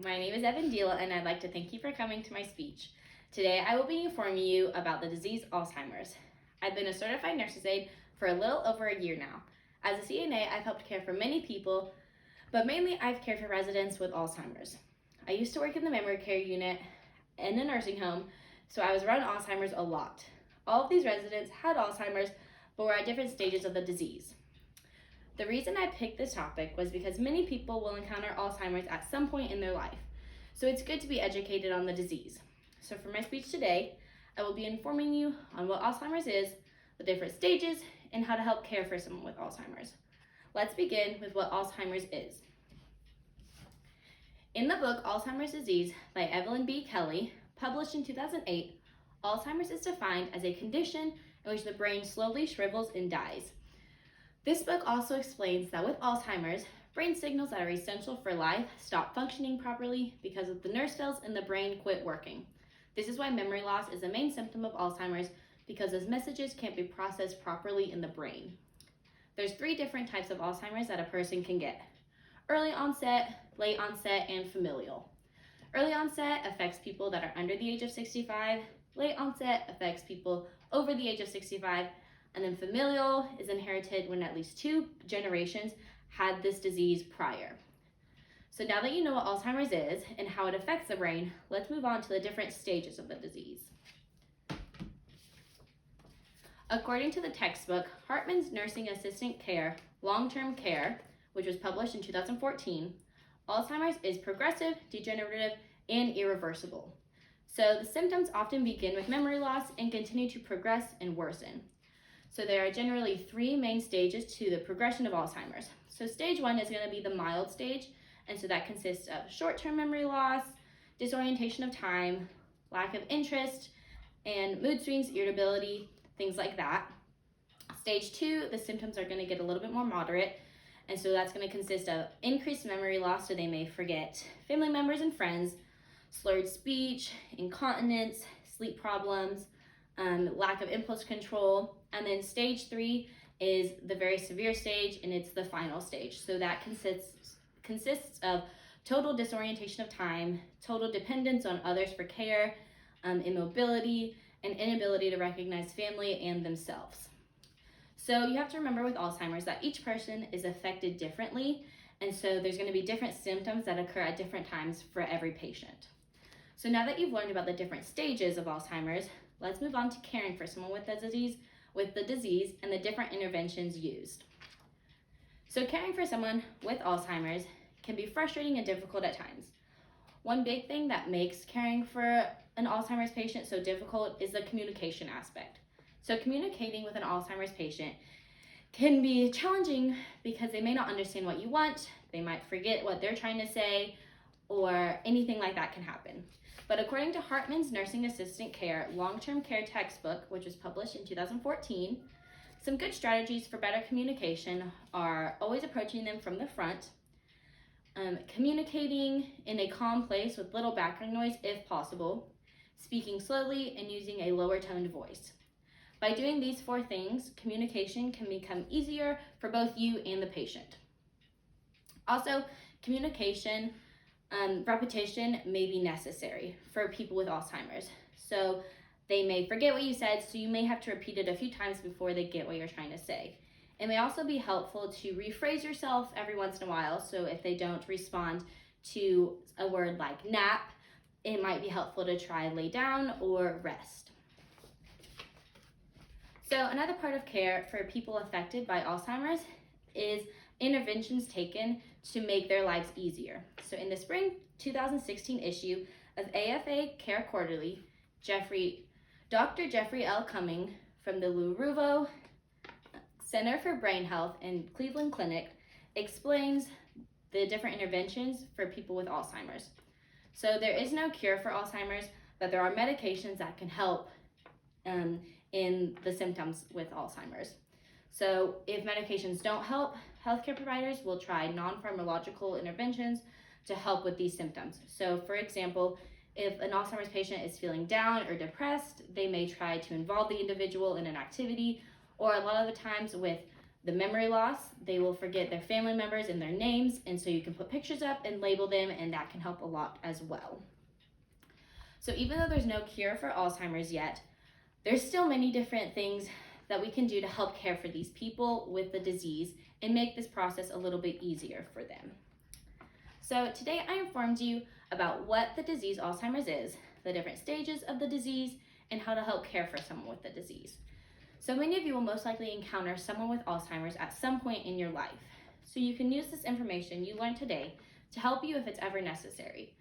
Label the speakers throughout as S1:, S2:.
S1: my name is Evan Deal, and I'd like to thank you for coming to my speech. Today, I will be informing you about the disease Alzheimer's. I've been a certified nurse's aide for a little over a year now. As a CNA, I've helped care for many people, but mainly I've cared for residents with Alzheimer's. I used to work in the memory care unit in a nursing home, so I was around Alzheimer's a lot. All of these residents had Alzheimer's, but were at different stages of the disease. The reason I picked this topic was because many people will encounter Alzheimer's at some point in their life, so it's good to be educated on the disease. So for my speech today, I will be informing you on what Alzheimer's is, the different stages, and how to help care for someone with Alzheimer's. Let's begin with what Alzheimer's is. In the book Alzheimer's Disease by Evelyn B. Kelly, published in 2008, Alzheimer's is defined as a condition in which the brain slowly shrivels and dies. This book also explains that with Alzheimer's, brain signals that are essential for life stop functioning properly because of the nerve cells in the brain quit working. This is why memory loss is a main symptom of Alzheimer's, because those messages can't be processed properly in the brain. There's 3 different types of Alzheimer's that a person can get: early onset, late onset, and familial. Early onset affects people that are under the age of 65, late onset affects people over the age of 65, and then familial is inherited when at least 2 generations had this disease prior. So now that you know what Alzheimer's is and how it affects the brain, let's move on to the different stages of the disease. According to the textbook, Hartman's Nursing Assistant Care, Long-Term Care, which was published in 2014, Alzheimer's is progressive, degenerative, and irreversible. So the symptoms often begin with memory loss and continue to progress and worsen. So there are generally 3 main stages to the progression of Alzheimer's. So stage 1 is going to be the mild stage, and so that consists of short-term memory loss, disorientation of time, lack of interest, and mood swings, irritability, things like that. Stage 2, the symptoms are going to get a little bit more moderate, and so that's going to consist of increased memory loss, so they may forget family members and friends, slurred speech, incontinence, sleep problems, lack of impulse control. And then stage 3 is the very severe stage, and it's the final stage. So that consists of total disorientation of time, total dependence on others for care, immobility, and inability to recognize family and themselves. So you have to remember with Alzheimer's that each person is affected differently, and so there's going to be different symptoms that occur at different times for every patient. So now that you've learned about the different stages of Alzheimer's, let's move on to caring for someone with the disease and the different interventions used. So caring for someone with Alzheimer's can be frustrating and difficult at times. One big thing that makes caring for an Alzheimer's patient so difficult is the communication aspect. So communicating with an Alzheimer's patient can be challenging because they may not understand what you want, they might forget what they're trying to say, or anything like that can happen. But according to Hartman's Nursing Assistant Care, Long-Term Care textbook, which was published in 2014, some good strategies for better communication are always approaching them from the front, communicating in a calm place with little background noise if possible, speaking slowly, and using a lower toned voice. By doing these 4 things, communication can become easier for both you and the patient. Also, communication repetition may be necessary for people with Alzheimer's. So they may forget what you said, so you may have to repeat it a few times before they get what you're trying to say. It may also be helpful to rephrase yourself every once in a while, so if they don't respond to a word like nap, it might be helpful to try lay down or rest. So another part of care for people affected by Alzheimer's is interventions taken to make their lives easier. So in the spring 2016 issue of AFA Care Quarterly, Dr. Jeffrey L. Cumming from the Lourevo Center for Brain Health and Cleveland Clinic explains the different interventions for people with Alzheimer's. So there is no cure for Alzheimer's, but there are medications that can help in the symptoms with Alzheimer's. So if medications don't help, healthcare providers will try non-pharmacological interventions to help with these symptoms. So for example, if an Alzheimer's patient is feeling down or depressed, they may try to involve the individual in an activity, or a lot of the times with the memory loss. They will forget their family members and their names, and so you can put pictures up and label them, and that can help a lot as well. So even though there's no cure for Alzheimer's yet, there's still many different things that we can do to help care for these people with the disease and make this process a little bit easier for them. So today I informed you about what the disease Alzheimer's is, the different stages of the disease, and how to help care for someone with the disease. So many of you will most likely encounter someone with Alzheimer's at some point in your life. So you can use this information you learned today to help you if it's ever necessary.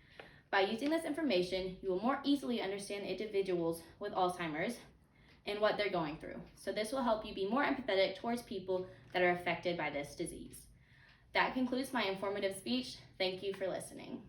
S1: By using this information, you will more easily understand individuals with Alzheimer's and what they're going through. So this will help you be more empathetic towards people that are affected by this disease. That concludes my informative speech. Thank you for listening.